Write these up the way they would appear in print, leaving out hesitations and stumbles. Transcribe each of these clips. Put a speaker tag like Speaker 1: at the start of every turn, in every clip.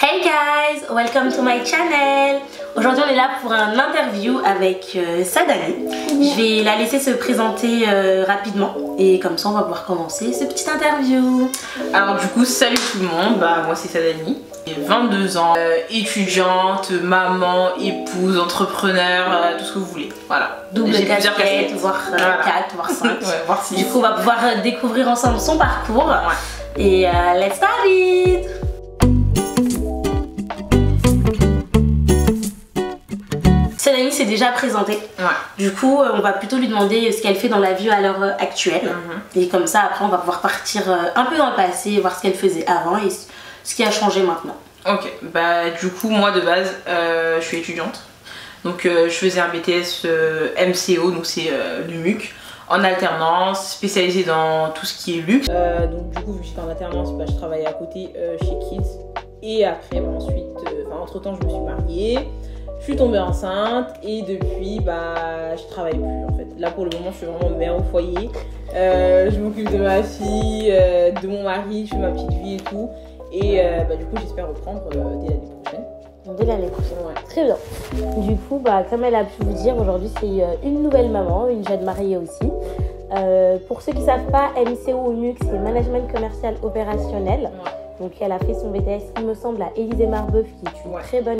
Speaker 1: Hey guys, welcome to my channel. Aujourd'hui on est là pour un interview avec Sadani. Je vais la laisser se présenter rapidement et comme ça on va pouvoir commencer ce petit interview.
Speaker 2: Alors du coup salut tout le monde, moi c'est Sadani, j'ai 22 ans, étudiante, maman, épouse, entrepreneur, tout ce que vous voulez. Voilà.
Speaker 1: Double casquette, voire 4, voire 5.
Speaker 2: Ouais, voire 6.
Speaker 1: Du coup on va pouvoir découvrir ensemble son parcours.
Speaker 2: Ouais.
Speaker 1: Et let's start it. Sadani s'est déjà présentée.
Speaker 2: Ouais.
Speaker 1: Du coup, on va plutôt lui demander ce qu'elle fait dans la vie à l'heure actuelle. Et comme ça, après, on va pouvoir partir un peu dans le passé, voir ce qu'elle faisait avant et ce qui a changé maintenant.
Speaker 2: Ok, du coup, moi de base, je suis étudiante. Donc, je faisais un BTS MCO, donc c'est le MUC, en alternance, spécialisée dans tout ce qui est luxe. Donc, du coup, vu que j'étais en alternance, je travaillais à côté chez Kids. Et après, ensuite, entre temps, je me suis mariée. Je suis tombée enceinte et depuis je travaille plus en fait. Là pour le moment je suis vraiment mère au foyer. Je m'occupe de ma fille, de mon mari, je fais ma petite vie et tout. Et du coup j'espère reprendre dès l'année prochaine.
Speaker 1: Dès l'année prochaine, ouais. Très bien. Du coup, comme elle a pu vous dire, aujourd'hui c'est une nouvelle maman, une jeune mariée aussi. Pour ceux qui ne savent pas, MCO ou MUC c'est Management Commercial Opérationnel. Ouais. Donc elle a fait son BTS, il me semble, à Élysée Marbeuf, qui est une très bonne.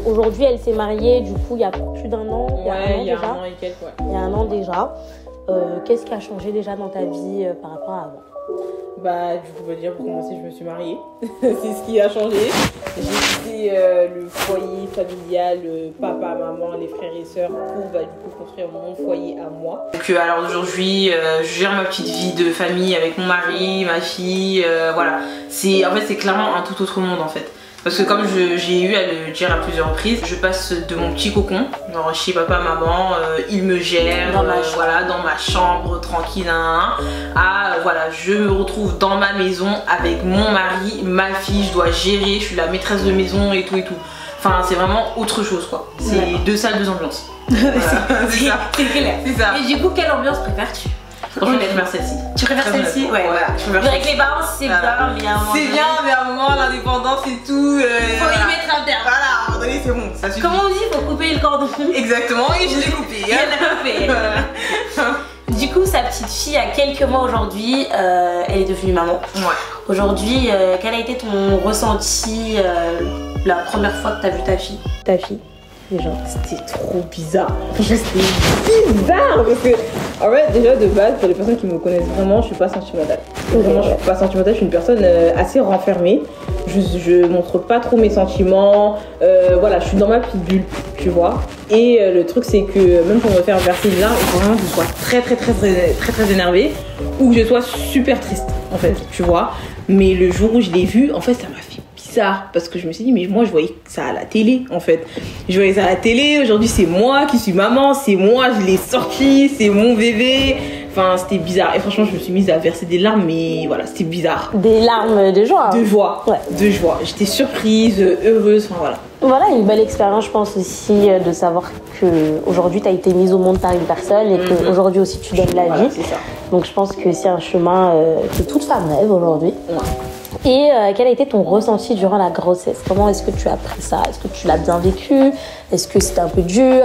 Speaker 1: Aujourd'hui, elle s'est mariée, du coup, il y a plus d'un an.
Speaker 2: Il y a un an et quelques,
Speaker 1: Il y a un an déjà. Qu'est-ce qui a changé déjà dans ta vie par rapport à avant?
Speaker 2: Du coup, dire pour commencer, je me suis mariée. C'est ce qui a changé. J'ai quitté le foyer familial, papa, maman, les frères et sœurs pour du coup construire mon foyer à moi. Donc alors aujourd'hui, je gère ma petite vie de famille avec mon mari, ma fille, voilà. En fait, c'est clairement un tout autre monde en fait. Parce que comme j'ai eu à le dire à plusieurs reprises, je passe de mon petit cocon, genre chez papa, maman, il me gère, dans ma chambre, tranquille, je me retrouve dans ma maison avec mon mari, ma fille, je dois gérer, je suis la maîtresse de maison et tout et tout. Enfin, c'est vraiment autre chose quoi. C'est 2 salles, 2 ambiances. Voilà.
Speaker 1: C'est clair.
Speaker 2: C'est ça.
Speaker 1: Et du coup, quelle ambiance préfères-tu?
Speaker 2: Franchement, je préfère celle-ci.
Speaker 1: Tu préfères celle-ci? Ouais. Voilà. Avec les parents, c'est bien, mais à un moment.
Speaker 2: C'est bien, mais à un moment, l'indépendance et tout.
Speaker 1: Faut y mettre un terme.
Speaker 2: Voilà, à un moment donné, c'est bon. Ça suffit.
Speaker 1: Comment on dit? Faut couper le cordon.
Speaker 2: Exactement, et je l'ai coupé.
Speaker 1: Elle l'a coupé. Du coup, sa petite fille a quelques mois aujourd'hui, elle est devenue maman.
Speaker 2: Ouais. Aujourd'hui,
Speaker 1: quel a été ton ressenti la première fois que tu as vu ta fille?
Speaker 2: Déjà, c'était trop bizarre. C'était bizarre parce que, en fait, déjà de base, pour les personnes qui me connaissent vraiment, je suis pas sentimentale. Vraiment, je suis pas sentimentale, je suis une personne assez renfermée. Je montre pas trop mes sentiments. Voilà, je suis dans ma petite bulle, tu vois. Et le truc, c'est que même pour me faire verser une larme, il faut vraiment que je sois très énervée ou que je sois super triste, en fait, tu vois. Mais le jour où je l'ai vue, en fait, ça m'a fait parce que je me suis dit mais moi je voyais ça à la télé en fait, je voyais ça à la télé. Aujourd'hui c'est moi qui suis maman, c'est moi, je l'ai sorti, c'est mon bébé. Enfin c'était bizarre et franchement je me suis mise à verser des larmes, mais voilà c'était bizarre.
Speaker 1: Des larmes de joie.
Speaker 2: De joie, ouais. De joie. J'étais surprise, heureuse, enfin voilà.
Speaker 1: Voilà une belle expérience, je pense aussi de savoir que aujourd'hui tu as été mise au monde par une personne et qu'aujourd'hui aussi tu donnes la vie.
Speaker 2: C'est ça.
Speaker 1: Donc je pense que c'est un chemin que toute femme rêve aujourd'hui. Ouais. Et quel a été ton ressenti durant la grossesse? Comment est-ce que tu as pris ça? Est-ce que tu l'as bien vécu? Est-ce que c'était un peu dur?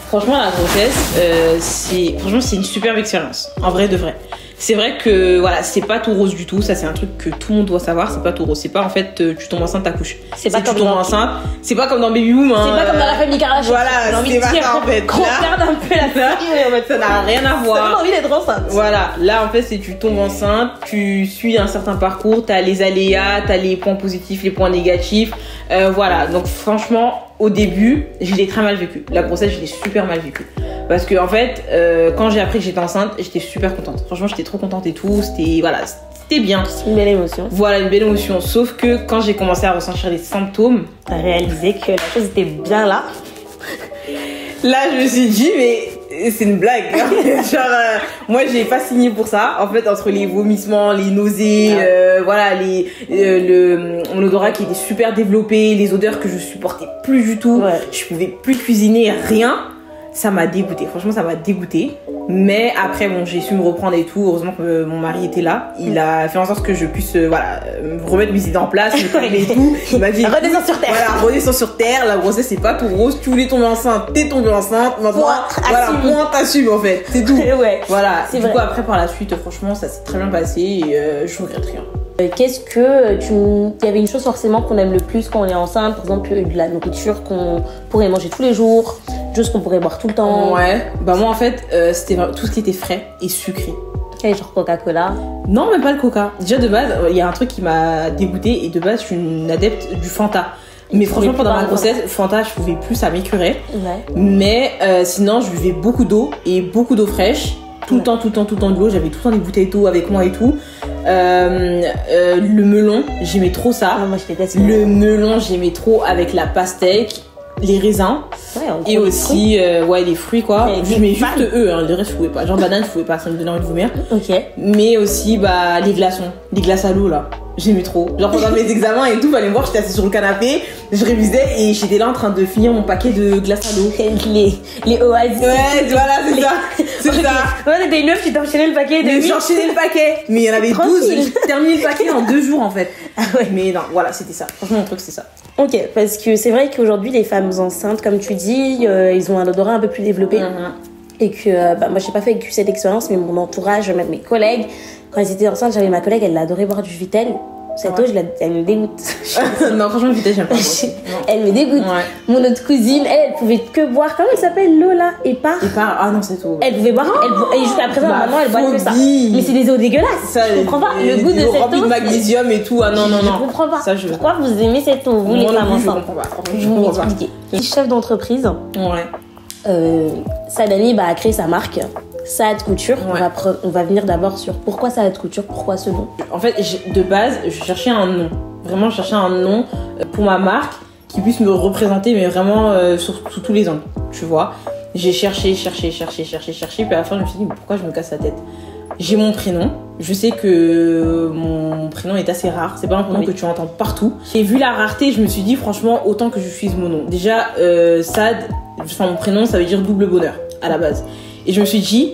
Speaker 2: Franchement, la grossesse, c'est une superbe expérience. En vrai de vrai. C'est vrai que voilà, c'est pas tout rose du tout. Ça, c'est un truc que tout le monde doit savoir. C'est pas tout rose. C'est pas en fait, tu tombes enceinte, t'accouches. C'est pas comme tu tombes enceinte. C'est pas comme dans Baby Boom.
Speaker 1: C'est pas comme dans la famille Kardashian.
Speaker 2: Voilà, c'est pas ça en fait.
Speaker 1: Qu'on perde un peu la famille.
Speaker 2: En fait, ça n'a rien à voir.
Speaker 1: T'as envie d'être enceinte.
Speaker 2: Voilà, là en fait, c'est tu tombes enceinte, tu suis un certain parcours, t'as les aléas, t'as les points positifs, les points négatifs. Voilà, donc franchement, au début, je l'ai très mal vécu. La grossesse, je l'ai super mal vécu. Parce que en fait, quand j'ai appris que j'étais enceinte, j'étais super contente. Franchement, j'étais trop contente et tout. C'était bien.
Speaker 1: C'est une belle émotion.
Speaker 2: Voilà, une belle émotion. Sauf que quand j'ai commencé à ressentir les symptômes,
Speaker 1: t'as réalisé que la chose était bien là.
Speaker 2: Là, je me suis dit, mais c'est une blague. Moi, j'ai pas signé pour ça. En fait, entre les vomissements, les nausées, voilà, mon odorat qui était super développé, les odeurs que je supportais plus du tout. Ouais. Je pouvais plus cuisiner, rien. ça m'a dégoûté. Franchement, ça m'a dégoûté. Mais après, bon, j'ai su me reprendre et tout. Heureusement que mon mari était là. Il a fait en sorte que je puisse, remettre mes idées en place, me calmer et tout. Il m'a dit,
Speaker 1: redescends sur terre.
Speaker 2: Voilà, redescends sur terre. La grossesse, c'est pas tout rose. Tu voulais tomber enceinte, t'es tombée enceinte. Maintenant, point, t'assumes, en fait. C'est tout.
Speaker 1: Ouais.
Speaker 2: Voilà.
Speaker 1: C'est
Speaker 2: du
Speaker 1: vrai.
Speaker 2: coup, après, par la suite, franchement, ça s'est très bien passé et je regrette rien.
Speaker 1: Qu'est-ce que il y avait une chose forcément qu'on aime le plus quand on est enceinte, par exemple de la nourriture qu'on pourrait manger tous les jours, des choses qu'on pourrait boire tout le temps.
Speaker 2: Ouais, bah moi en fait c'était tout ce qui était frais et sucré.
Speaker 1: Okay, genre Coca-Cola.
Speaker 2: Non, même pas le Coca. Déjà de base, il y a un truc qui m'a dégoûtée et de base je suis une adepte du Fanta. Mais franchement pendant ma grossesse, Fanta je pouvais plus, ça m'écœurait. Ouais. Mais sinon je buvais beaucoup d'eau et beaucoup d'eau fraîche. Tout le temps de l'eau, j'avais tout le temps des bouteilles d'eau avec moi et tout. Le melon, j'aimais trop ça.
Speaker 1: Ah, moi je déteste
Speaker 2: le melon, j'aimais trop avec la pastèque, les raisins et aussi les fruits quoi. Mais juste eux, hein, le reste je pouvais pas. Genre banane, je pouvais pas, ça me donnait envie de vomir.
Speaker 1: Ok.
Speaker 2: Mais aussi les glaçons, les glaces à l'eau là. J'aimais trop. Genre pendant mes examens et tout, fallait me voir, j'étais assise sur le canapé, je révisais et j'étais là en train de finir mon paquet de glaces à l'eau.
Speaker 1: Les oasis.
Speaker 2: Ouais, voilà, c'est ça. C'est ça.
Speaker 1: Ouais, t'étais une meuf qui t'enchaînait le paquet.
Speaker 2: J'enchaînais le paquet. Mais il y en avait 12. J'ai terminé le paquet en 2 jours en fait.
Speaker 1: Ah ouais.
Speaker 2: Mais non, voilà, c'était ça. Franchement, mon truc, c'est ça.
Speaker 1: Ok, parce que c'est vrai qu'aujourd'hui, les femmes enceintes, comme tu dis, ils ont un odorat un peu plus développé. Et que, moi, j'ai pas fait cette expérience, mais mon entourage, même mes collègues, quand ils étaient enceintes, j'avais ma collègue, elle adorait boire du Vitel. Cette eau, elle me dégoûte.
Speaker 2: Non, franchement, le Vitel, j'aime pas.
Speaker 1: Elle me dégoûte. Ouais. Mon autre cousine, elle pouvait que boire. Comment elle s'appelle l'eau là? Épar.
Speaker 2: Ah non, c'est tout.
Speaker 1: Elle pouvait boire. Et jusqu'à présent, maintenant, elle boit que ça. Mais c'est des eaux dégueulasses. Ça, je comprends pas. Le goût de cette eau.
Speaker 2: Rempli de magnésium et tout. Ah non.
Speaker 1: Je comprends pas. Pourquoi vous aimez cette eau, vous les femmes enceintes? Je vais vous m'expliquer. Chef d'entreprise.
Speaker 2: Ouais.
Speaker 1: Saad a créé sa marque. Saad Couture, ouais. On va venir d'abord sur pourquoi Saad Couture, pourquoi ce nom.
Speaker 2: En fait, de base, je cherchais un nom. Vraiment, je cherchais un nom pour ma marque qui puisse me représenter, mais vraiment sous tous les angles, tu vois. J'ai cherché, puis à la fin, je me suis dit, mais pourquoi je me casse la tête? J'ai mon prénom. Je sais que mon prénom est assez rare. C'est pas un prénom que tu entends partout. J'ai vu la rareté, je me suis dit, franchement, autant que je suis mon nom. Déjà, Saad, mon prénom, ça veut dire double bonheur, à la base. Et je me suis dit,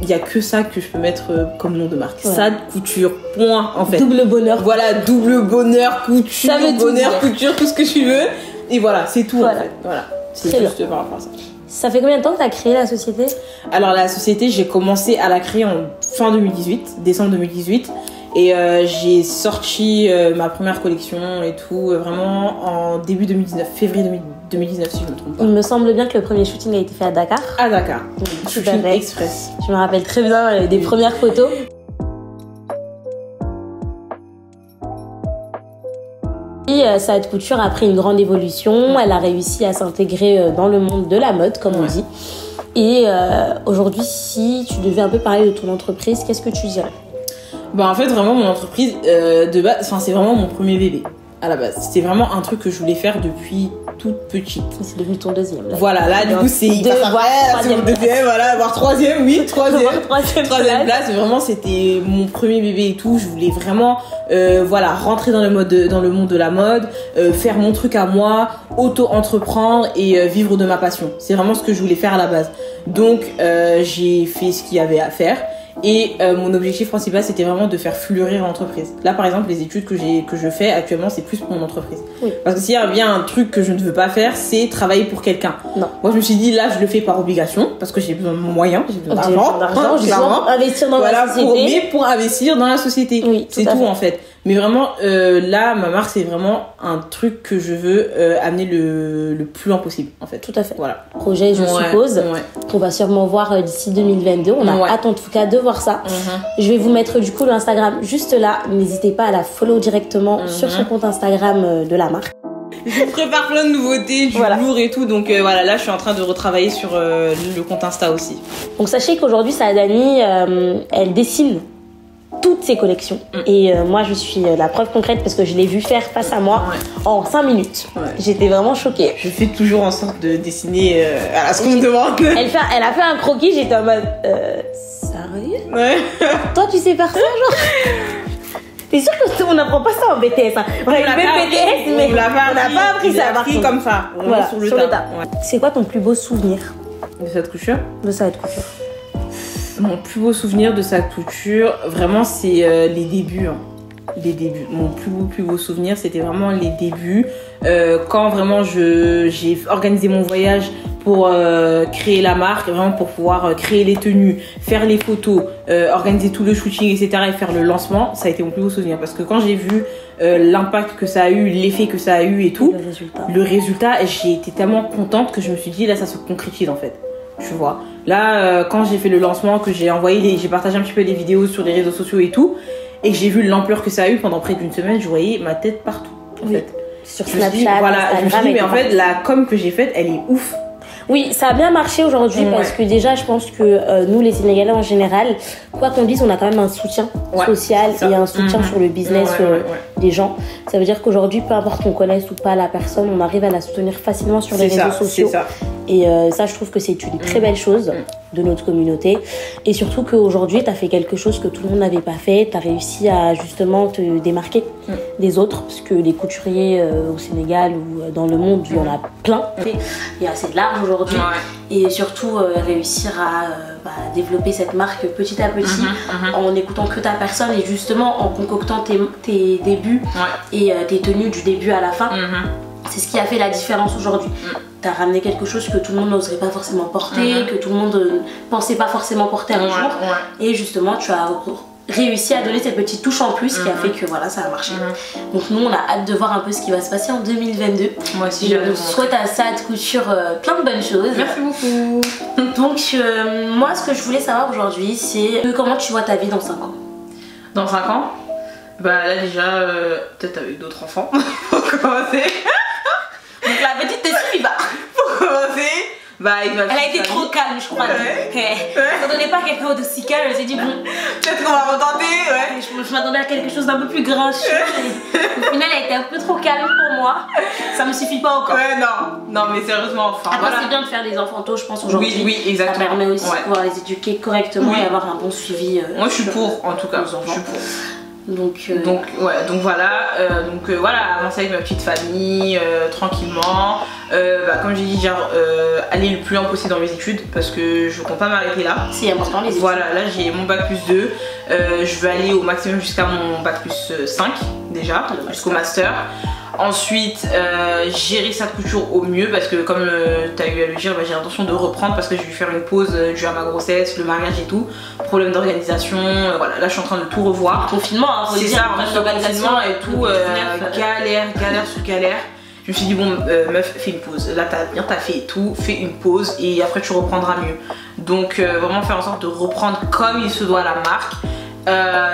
Speaker 2: il n'y a que ça que je peux mettre comme nom de marque. Ouais. Saad Couture, point, en fait.
Speaker 1: Double bonheur.
Speaker 2: Voilà, double bonheur, couture, bonheur, couture, tout ce que tu veux. Et voilà, c'est tout, en fait. Voilà, c'est juste par rapport à ça.
Speaker 1: Ça fait combien de temps que tu as créé la société?
Speaker 2: Alors, la société, j'ai commencé à la créer en fin 2018, décembre 2018. Et j'ai sorti ma première collection et tout, vraiment en début 2019, février 2019 si je ne me trompe pas.
Speaker 1: Il me semble bien que le premier shooting a été fait à Dakar.
Speaker 2: À Dakar, shooting express.
Speaker 1: Je me rappelle très bien des premières photos. Et Saad Couture a pris une grande évolution, elle a réussi à s'intégrer dans le monde de la mode, comme on dit. Et aujourd'hui, si tu devais un peu parler de ton entreprise, qu'est-ce que tu dirais?
Speaker 2: En fait, vraiment, mon entreprise, de base, c'est vraiment mon premier bébé, à la base. C'était vraiment un truc que je voulais faire depuis toute petite.
Speaker 1: C'est devenu ton deuxième. Là.
Speaker 2: Voilà, là, du coup, c'est... troisième, voilà, voire troisième place. Vraiment, c'était mon premier bébé et tout. Je voulais vraiment, rentrer dans le monde de la mode, faire mon truc à moi, auto-entreprendre et vivre de ma passion. C'est vraiment ce que je voulais faire à la base. Donc, j'ai fait ce qu'il y avait à faire. Et mon objectif principal, c'était vraiment de faire fleurir l'entreprise. Là, par exemple, les études que je fais actuellement, c'est plus pour mon entreprise. Oui. Parce que s'il y a bien un truc que je ne veux pas faire, c'est travailler pour quelqu'un. Non. Moi, je me suis dit, là, je le fais par obligation, parce que j'ai besoin de moyens, j'ai besoin d'argent,
Speaker 1: clairement. Investir dans la société.
Speaker 2: Pour investir dans la société. Oui, c'est tout en fait. Mais vraiment, là, ma marque, c'est vraiment un truc que je veux amener le plus loin possible, en fait.
Speaker 1: Tout à fait.
Speaker 2: Voilà.
Speaker 1: Projet, je suppose, qu'on va sûrement voir d'ici 2022. On a hâte, en tout cas, de voir ça. Je vais vous mettre, du coup, l'Instagram juste là. N'hésitez pas à la follow directement sur son compte Instagram de la marque.
Speaker 2: Je prépare plein de nouveautés, du lourd et tout. Donc, là, je suis en train de retravailler sur le compte Insta aussi.
Speaker 1: Donc, sachez qu'aujourd'hui, Saadani, elle dessine toutes ses collections. Et moi, je suis la preuve concrète parce que je l'ai vue faire face à moi en 5 minutes. J'étais vraiment choquée.
Speaker 2: Je fais toujours en sorte de dessiner à ce qu'on me demande.
Speaker 1: Elle a fait un croquis, j'étais en mode sérieux? Ouais. Toi, tu sais faire ça, genre? T'es sûr qu'on n'apprend pas ça en BTS, hein? On a fait BTS, mais on n'a pas appris ça.
Speaker 2: On l'a appris comme ça,
Speaker 1: voilà,
Speaker 2: sur le tas.
Speaker 1: C'est quoi ton plus beau souvenir
Speaker 2: De Sad Couture?
Speaker 1: De Sad Couture.
Speaker 2: Mon plus beau souvenir de Sad Couture, vraiment, c'est les débuts. Hein. Les débuts. Mon plus beau souvenir, c'était vraiment les débuts. Quand vraiment j'ai organisé mon voyage pour créer la marque, vraiment pour pouvoir créer les tenues, faire les photos, organiser tout le shooting, etc. et faire le lancement, ça a été mon plus beau souvenir. Parce que quand j'ai vu l'impact que ça a eu, l'effet que ça a eu et tout, le résultat, j'ai été tellement contente que je me suis dit, là, ça se concrétise en fait. Tu vois. Là, quand j'ai fait le lancement, que j'ai j'ai partagé un petit peu les vidéos sur les réseaux sociaux et tout, et que j'ai vu l'ampleur que ça a eu pendant près d'une semaine, je voyais ma tête partout. En fait.
Speaker 1: Sur Snapchat,
Speaker 2: voilà, je me suis dit, mais en fait, la com que j'ai faite, elle est ouf.
Speaker 1: Oui, ça a bien marché aujourd'hui parce que déjà, je pense que nous, les Sénégalais en général, quoi qu'on dise, on a quand même un soutien social et un soutien sur le business des gens. Ça veut dire qu'aujourd'hui, peu importe qu'on connaisse ou pas la personne, on arrive à la soutenir facilement sur les réseaux sociaux. Et ça, je trouve que c'est une très belle chose de notre communauté. Et surtout qu'aujourd'hui, tu as fait quelque chose que tout le monde n'avait pas fait. Tu as réussi à justement te démarquer des autres. Parce que les couturiers au Sénégal ou dans le monde, il y en a plein. Il y a assez de large aujourd'hui. Et surtout, réussir à développer cette marque petit à petit en n'écoutant que ta personne et justement en concoctant tes débuts et tes tenues du début à la fin. C'est ce qui a fait la différence aujourd'hui. T'as ramené quelque chose que tout le monde n'oserait pas forcément porter, que tout le monde ne pensait pas forcément porter un jour. Et justement, tu as réussi à donner cette petite touche en plus qui a fait que voilà, ça a marché. Donc nous, on a hâte de voir un peu ce qui va se passer en 2022.
Speaker 2: Moi aussi,
Speaker 1: je souhaite à Sad Couture plein de bonnes choses.
Speaker 2: Merci beaucoup.
Speaker 1: Donc moi, ce que je voulais savoir aujourd'hui, c'est comment tu vois ta vie dans 5 ans.
Speaker 2: Dans 5 ans? Bah là déjà, peut-être avec d'autres enfants, pour commencer.
Speaker 1: Donc la petite te suffit pas.
Speaker 2: Pour commencer, bah avec ma
Speaker 1: Elle a été trop calme, je crois. Ça donnait pas quelqu'un de si calme, elle s'est dit bon.
Speaker 2: Peut-être qu'on va retenter,
Speaker 1: Je m'attendais à quelque chose d'un peu plus grincheux. Au final, elle a été un peu trop calme pour moi. Ça me suffit pas encore.
Speaker 2: Non, mais sérieusement, enfin.
Speaker 1: Après, c'est bien de faire des enfants tôt, je pense, aujourd'hui.
Speaker 2: Oui, exactement.
Speaker 1: Ça permet aussi de pouvoir les éduquer correctement et avoir un bon suivi.
Speaker 2: Moi, je suis pour, en tout cas. Je suis pour.
Speaker 1: Donc
Speaker 2: voilà, avancer avec ma petite famille tranquillement. Comme j'ai dit, aller le plus loin possible dans mes études parce que je compte pas m'arrêter là.
Speaker 1: C'est important les études.
Speaker 2: Voilà, là j'ai mon bac plus 2. Je vais aller au maximum jusqu'à mon bac plus 5 déjà, jusqu'au master. Ensuite, gérer Sad Couture au mieux parce que comme tu as eu à le dire, j'ai l'intention de reprendre parce que je vais faire une pause due à ma grossesse, le mariage et tout. Problème d'organisation, voilà, là je suis en train de tout revoir.
Speaker 1: Confinement, hein,
Speaker 2: c'est ça, l'organisation et tout, galère sur galère. Je me suis dit bon meuf, fais une pause, là t'as bien taffé et tout, fais une pause et après tu reprendras mieux. Donc vraiment faire en sorte de reprendre comme il se doit la marque,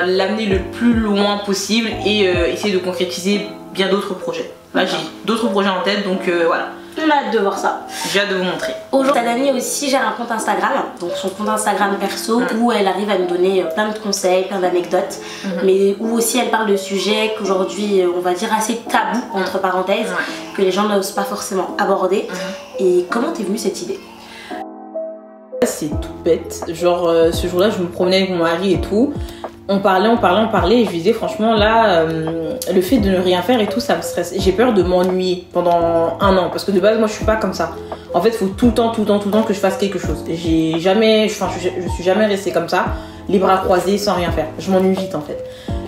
Speaker 2: l'amener le plus loin possible et essayer de concrétiser bien d'autres projets. Là j'ai d'autres projets en tête donc voilà.
Speaker 1: On a hâte de voir ça.
Speaker 2: J'ai hâte de vous montrer.
Speaker 1: Aujourd'hui, Tadani aussi gère un compte Instagram, donc son compte Instagram perso où elle arrive à nous donner plein de conseils, plein d'anecdotes, mais où aussi elle parle de sujets qu'aujourd'hui on va dire assez tabous entre parenthèses, que les gens n'osent pas forcément aborder. Et comment t'es venue cette idée?
Speaker 2: C'est tout bête, genre ce jour-là je me promenais avec mon mari et tout. On parlait et je lui disais franchement là le fait de ne rien faire et tout ça me stresse. J'ai peur de m'ennuyer pendant 1 an parce que de base moi je suis pas comme ça. En fait il faut tout le temps que je fasse quelque chose. Je suis jamais restée comme ça, les bras croisés sans rien faire. Je m'ennuie vite en fait.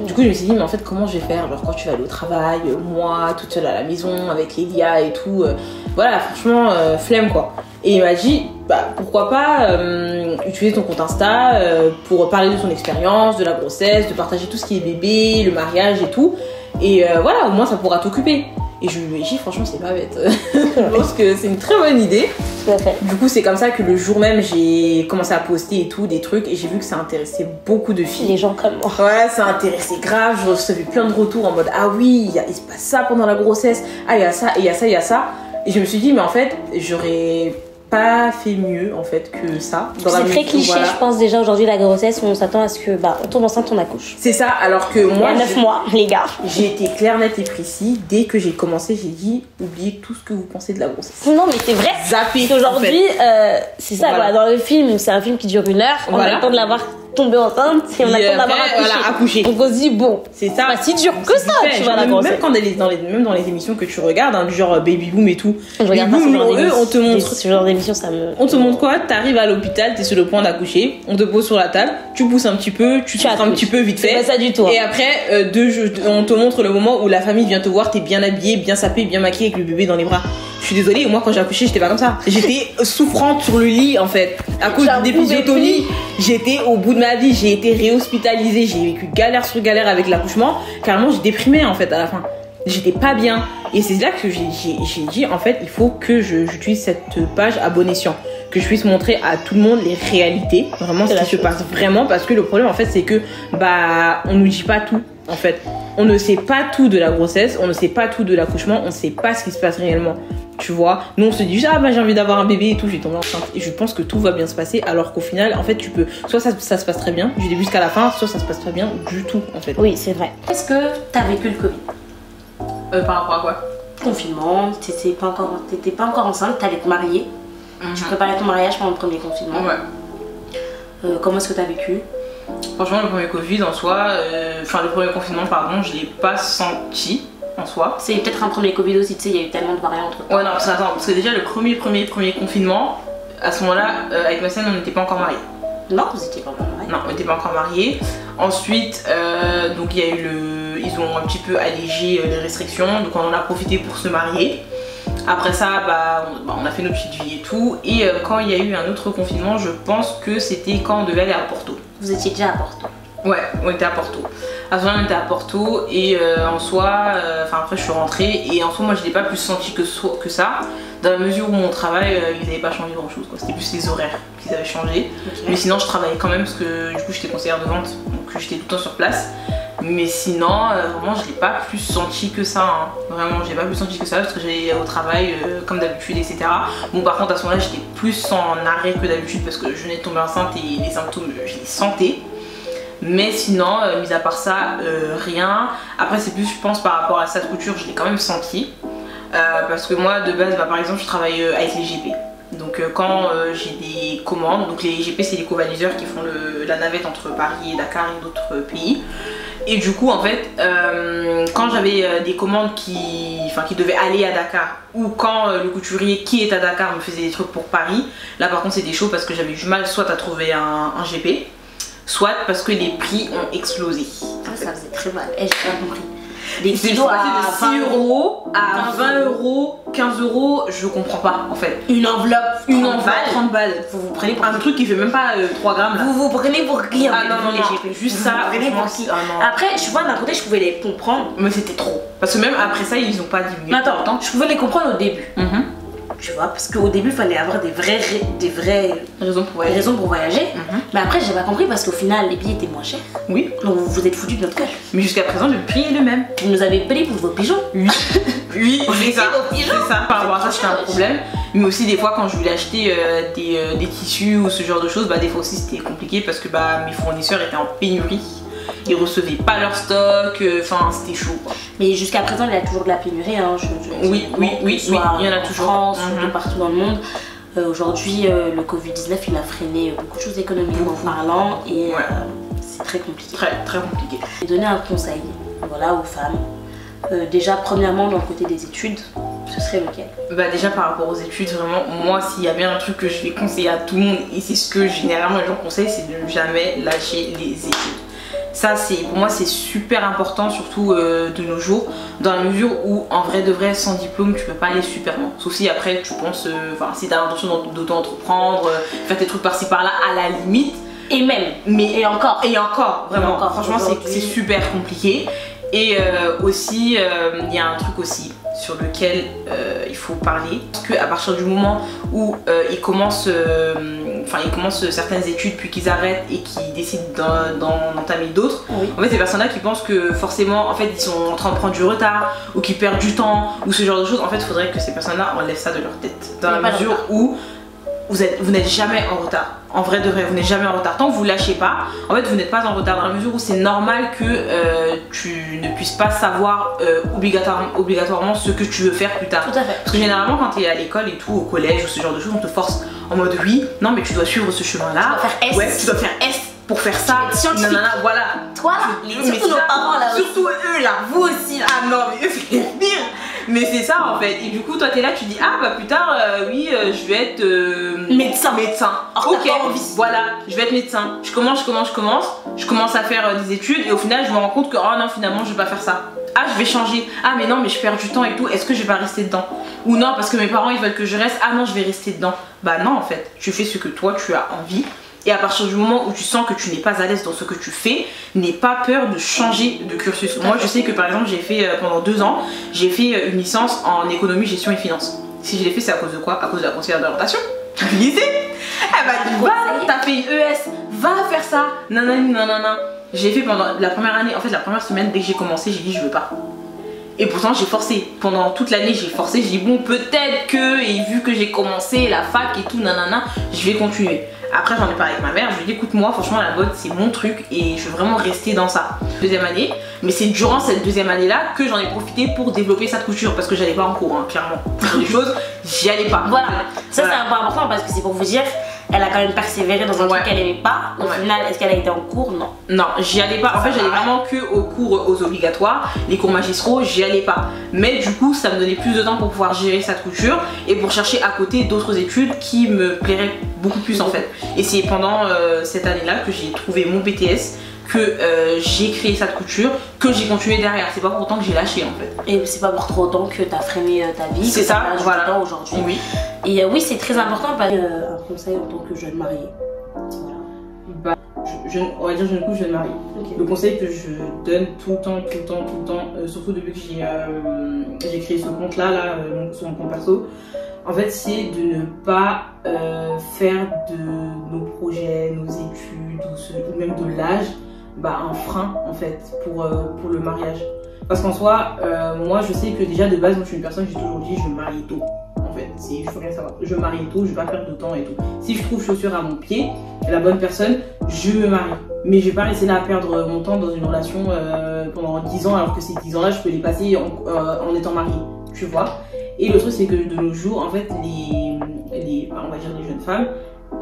Speaker 2: Du coup je me suis dit mais en fait comment je vais faire genre quand tu vas aller au travail, moi toute seule à la maison avec Lélia et tout. Voilà franchement flemme quoi. Et il m'a dit bah pourquoi pas utiliser ton compte Insta pour parler de son expérience, de la grossesse, de partager tout ce qui est bébé, le mariage et tout. Et voilà, au moins ça pourra t'occuper. Et je lui ai dit franchement c'est pas bête. Je pense que c'est une très bonne idée.
Speaker 1: Tout à fait.
Speaker 2: Du coup c'est comme ça que le jour même j'ai commencé à poster et tout des trucs et j'ai vu que ça intéressait beaucoup de filles.
Speaker 1: Les gens comme moi.
Speaker 2: Ouais, ça intéressait grave. Je recevais plein de retours en mode ah oui il se passe ça pendant la grossesse, ah il y a ça et il y a ça, il y a ça. Et je me suis dit mais en fait j'aurais pas fait mieux en fait que ça.
Speaker 1: C'est très cliché je pense déjà aujourd'hui la grossesse on s'attend à ce que on tombe enceinte on accouche.
Speaker 2: C'est ça alors que moi
Speaker 1: il y a 9 mois les gars.
Speaker 2: J'ai été claire, nette et précis. Dès que j'ai commencé j'ai dit oubliez tout ce que vous pensez de la grossesse.
Speaker 1: Non mais c'est vrai.
Speaker 2: Zappez.
Speaker 1: Aujourd'hui c'est ça voilà. Dans le film c'est un film qui dure 1 heure. On a le temps de l'avoir tomber enceinte et on attend d'avoir accouché. Donc on se dit, bon,
Speaker 2: c'est ça.
Speaker 1: Pas si dur que ça, tu vois, la grossesse.
Speaker 2: Même quand même dans les émissions que tu regardes, hein, du genre Baby Boom et tout.
Speaker 1: Je regarde pas ce genre d'émission.
Speaker 2: On te montre.
Speaker 1: Ce genre d'émission, ça me.
Speaker 2: On te montre quoi? T'arrives à l'hôpital, t'es sur le point d'accoucher, on te pose sur la table, tu pousses un petit peu, tu souffres un petit peu vite fait.
Speaker 1: C'est pas ça du tout.
Speaker 2: Et après, on te montre le moment où la famille vient te voir, t'es bien habillée, bien sapée, bien maquillée avec le bébé dans les bras. Je suis désolée, moi quand j'ai accouché, j'étais pas comme ça. J'étais souffrante sur le lit en fait. À cause d'épisiotomie, j'étais au bout de ma vie, j'ai été réhospitalisée, j'ai vécu galère sur galère avec l'accouchement. Carrément, j'ai déprimé en fait à la fin. J'étais pas bien. Et c'est là que j'ai dit en fait, il faut que j'utilise cette page à bon escient. Que je puisse montrer à tout le monde les réalités, vraiment ce qui se passe vraiment. Parce que le problème en fait, c'est que on nous dit pas tout en fait. On ne sait pas tout de la grossesse, on ne sait pas tout de l'accouchement, on ne sait pas ce qui se passe réellement. Tu vois, nous on se dit juste j'ai envie d'avoir un bébé et tout, j'ai tombé enceinte et je pense que tout va bien se passer, alors qu'au final en fait tu peux soit ça se passe très bien du début jusqu'à la fin, soit ça se passe très bien du tout en fait.
Speaker 1: Oui, c'est vrai. Est-ce que t'as vécu le Covid?
Speaker 2: Par rapport à quoi?
Speaker 1: Confinement, t'étais pas encore enceinte, t'allais te marier. Tu préparais ton mariage pendant le premier confinement.
Speaker 2: Ouais.
Speaker 1: Comment est-ce que t'as vécu?
Speaker 2: Franchement, le premier Covid en soi, le premier confinement pardon, je l'ai pas senti en soi.
Speaker 1: C'est peut-être un premier Covid aussi, tu sais, il y a eu tellement de variants entre.
Speaker 2: Ouais, non, parce que déjà le premier confinement, à ce moment-là, avec ma sœur, on n'était pas encore mariés.
Speaker 1: Non, vous étiez pas encore mariés.
Speaker 2: Non, on n'était pas encore mariés. Ensuite, donc il y a eu ils ont un petit peu allégé les restrictions, donc on en a profité pour se marier. Après ça, on a fait nos petites vies et tout. Et quand il y a eu un autre confinement, je pense que c'était quand on devait aller à Porto.
Speaker 1: Vous étiez déjà à Porto?
Speaker 2: Ouais, on était à Porto. À ce moment-là, on était à Porto et en soi, après je suis rentrée et en soi, moi je l'ai pas plus senti que ça, dans la mesure où mon travail, ils n'avaient pas changé grand-chose. C'était plus les horaires qu'ils avaient changé. Okay. Mais sinon, je travaillais quand même parce que du coup, j'étais conseillère de vente, donc j'étais tout le temps sur place. Mais sinon, vraiment, je l'ai pas plus senti que ça. Hein. Vraiment, j'ai pas plus senti que ça parce que j'allais au travail comme d'habitude, etc. Bon, par contre, à ce moment-là, j'étais plus en arrêt que d'habitude parce que je venais de tomber enceinte et les symptômes, je les sentais. Mais sinon, mis à part ça, rien. Après, c'est plus, je pense, par rapport à cette couture, je l'ai quand même senti. Parce que moi, de base, par exemple, je travaille avec les GP. Donc quand j'ai des commandes, donc les GP c'est les co-valiseurs qui font la navette entre Paris et Dakar et d'autres pays. Et du coup en fait quand j'avais des commandes qui devaient aller à Dakar, ou quand le couturier qui est à Dakar me faisait des trucs pour Paris, là par contre c'était chaud parce que j'avais du mal soit à trouver un GP, soit parce que les prix ont explosé.
Speaker 1: Ah, ça faisait très mal, j'ai pas compris.
Speaker 2: Des kilos à 6 euros, à 20 euros, 15 euros, je comprends pas en fait.
Speaker 1: Une enveloppe,
Speaker 2: 30 balles.
Speaker 1: Vous prenez pour
Speaker 2: un truc qui fait même pas 3 grammes là.
Speaker 1: Vous prenez pour qui?
Speaker 2: Ah non, juste ça.
Speaker 1: Après, je vois d'un côté, je pouvais les comprendre.
Speaker 2: Mais c'était trop. Parce que même après ça, ils ont pas diminué.
Speaker 1: Mais attends, je pouvais les comprendre au début. Tu vois, parce qu'au début, il fallait avoir des vraies raisons pour voyager. Mais après, j'ai pas compris parce qu'au final, les billets étaient moins chers.
Speaker 2: Oui.
Speaker 1: Donc vous vous êtes foutus de notre gueule.
Speaker 2: Mais jusqu'à présent, le prix est le même.
Speaker 1: Vous nous avez payé pour vos pigeons.
Speaker 2: Oui. C'est ça. Par rapport à ça, c'était un problème. Mais aussi, des fois, quand je voulais acheter des tissus ou ce genre de choses, des fois aussi, c'était compliqué parce que mes fournisseurs étaient en pénurie. Ils recevaient pas leur stock, c'était chaud quoi.
Speaker 1: Mais jusqu'à présent il y a toujours de la pénurie hein,
Speaker 2: oui, il y en a toujours
Speaker 1: en France, de partout dans le monde. Aujourd'hui le Covid-19 il a freiné beaucoup de choses économiquement parlant et c'est très compliqué.
Speaker 2: Très compliqué.
Speaker 1: Et donner un conseil aux femmes. Déjà premièrement dans le côté des études, ce serait lequel? Déjà par rapport aux études, vraiment moi s'il y a bien un truc que je vais conseiller à tout le monde et c'est ce que généralement les gens conseillent, c'est de ne jamais lâcher les études. Ça pour moi c'est super important, surtout de nos jours, dans la mesure où en vrai de vrai sans diplôme tu peux pas aller super loin. Sauf si après tu penses, si t'as l'intention d'auto-entreprendre, faire tes trucs par-ci par-là à la limite. Et encore, vraiment, franchement c'est super compliqué. Et aussi il y a un truc aussi sur lequel il faut parler, parce qu'à partir du moment où ils commencent certaines études puis qu'ils arrêtent et qu'ils décident d'entamer d'autres, en fait ces personnes-là qui pensent que forcément en fait ils sont en train de prendre du retard ou qu'ils perdent du temps ou ce genre de choses, en fait il faudrait que ces personnes-là enlèvent ça de leur tête, dans la mesure où vous n'êtes jamais en retard. En vrai de vrai, vous n'êtes jamais en retard. Tant que vous lâchez pas, en fait vous n'êtes pas en retard, dans la mesure où c'est normal que tu ne puisses pas savoir obligatoirement ce que tu veux faire plus tard. Tout à fait.
Speaker 2: Parce que généralement quand tu es à l'école et tout, au collège ou ce genre de choses, on te force en mode oui, non mais tu dois suivre ce chemin là.
Speaker 1: Tu dois faire S.
Speaker 2: Ouais, tu dois faire S.
Speaker 3: pour faire ça,
Speaker 1: scientifique.
Speaker 3: Voilà.
Speaker 1: Toi là, surtout nos parents là.
Speaker 3: Surtout eux là, vous aussi là. Ah non, mais c'est pire. Mais c'est ça en fait. Et du coup, toi t'es là, tu dis ah bah plus tard, oui, je vais être
Speaker 1: médecin.
Speaker 3: Or, ok, voilà, je vais être médecin. Je commence à faire des études et au final, je me rends compte que oh non, finalement, je vais pas faire ça. Ah, je vais changer. Ah, mais non, mais je perds du temps et tout. Est-ce que je vais pas rester dedans? Ou non, parce que mes parents ils veulent que je reste. Ah non, je vais rester dedans. Bah non, en fait, tu fais ce que toi tu as envie. Et à partir du moment où tu sens que tu n'es pas à l'aise dans ce que tu fais, n'aie pas peur de changer de cursus. Moi, je sais que par exemple, j'ai fait pendant 2 ans, j'ai fait une licence en économie, gestion et finance. Si je l'ai fait, c'est à cause de quoi? À cause de la conseillère d'orientation du lycée. Elle m'a dit, va, t'as fait une ES, va faire ça. Nanana. J'ai fait pendant la première année, en fait, la première semaine, dès que j'ai commencé, j'ai dit, je veux pas. Et pourtant j'ai forcé, pendant toute l'année j'ai forcé, j'ai dit bon peut-être que, et vu que j'ai commencé la fac et tout nanana, je vais continuer. Après j'en ai parlé avec ma mère, je lui ai dit écoute moi franchement la mode c'est mon truc et je veux vraiment rester dans ça. Deuxième année, mais c'est durant cette deuxième année là que j'en ai profité pour développer cette couture parce que j'allais pas en cours hein, clairement. Pour des choses, j'y allais pas.
Speaker 1: Voilà, ça c'est un point important parce que c'est pour vous dire, elle a quand même persévéré dans un truc qu'elle aimait pas. Au final, est-ce qu'elle a été en cours? Non.
Speaker 3: Non, j'y allais pas. En fait, j'allais vraiment que aux cours aux obligatoires, les cours magistraux, j'y allais pas. Mais du coup, ça me donnait plus de temps pour pouvoir gérer cette couture et pour chercher à côté d'autres études qui me plairaient beaucoup plus en fait. Et c'est pendant cette année-là que j'ai trouvé mon BTS, que j'ai créé cette couture, que j'ai continué derrière. C'est pas pour autant que j'ai lâché en fait.
Speaker 1: Et c'est pas pour trop autant que t'as freiné ta vie.
Speaker 3: C'est ça, voilà.
Speaker 1: Aujourd'hui.
Speaker 3: Oui.
Speaker 1: Et oui, c'est très important parce que un conseil en tant que jeune mariée. Voilà.
Speaker 3: Bah, on va dire jeune couple, jeune mariée. Okay. Le conseil que je donne tout le temps, surtout depuis que j'ai créé ce compte là, sur mon compte perso, en fait, c'est de ne pas faire de nos projets, nos études ou même de l'âge, un frein en fait pour le mariage. Parce qu'en soi, moi je sais que déjà de base, moi je suis une personne, j'ai toujours dit je me marie tôt. En fait, je veux rien savoir. Je me marie tôt, je vais pas perdre de temps et tout. Si je trouve chaussure à mon pied, la bonne personne, je me marie. Mais je vais pas rester là à perdre mon temps dans une relation pendant 10 ans alors que ces 10 ans là je peux les passer en étant mariée, tu vois. Et le truc c'est que de nos jours, en fait, on va dire les jeunes femmes,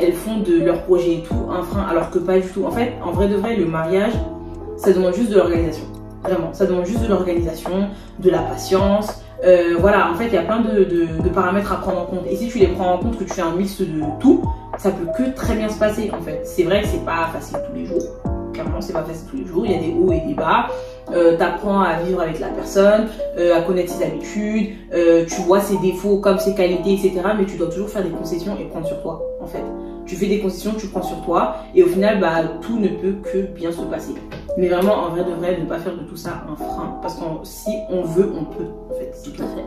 Speaker 3: elles font de leur projet et tout un frein alors que pas du tout. En fait, en vrai de vrai, le mariage, ça demande juste de l'organisation. Vraiment, ça demande juste de l'organisation, de la patience. Voilà, en fait, il y a plein de paramètres à prendre en compte. Et si tu les prends en compte, que tu fais un mix de tout, ça peut que très bien se passer en fait. C'est vrai que c'est pas facile tous les jours. Clairement, c'est pas facile tous les jours. Il y a des hauts et des bas. T'apprends à vivre avec la personne, à connaître ses habitudes, tu vois ses défauts comme ses qualités, etc. Mais tu dois toujours faire des concessions et prendre sur toi, en fait. Tu fais des concessions, tu prends sur toi, et au final, tout ne peut que bien se passer. Mais vraiment, en vrai de vrai, ne pas faire de tout ça un frein, parce que si on veut, on peut, en fait. C'est tout à fait.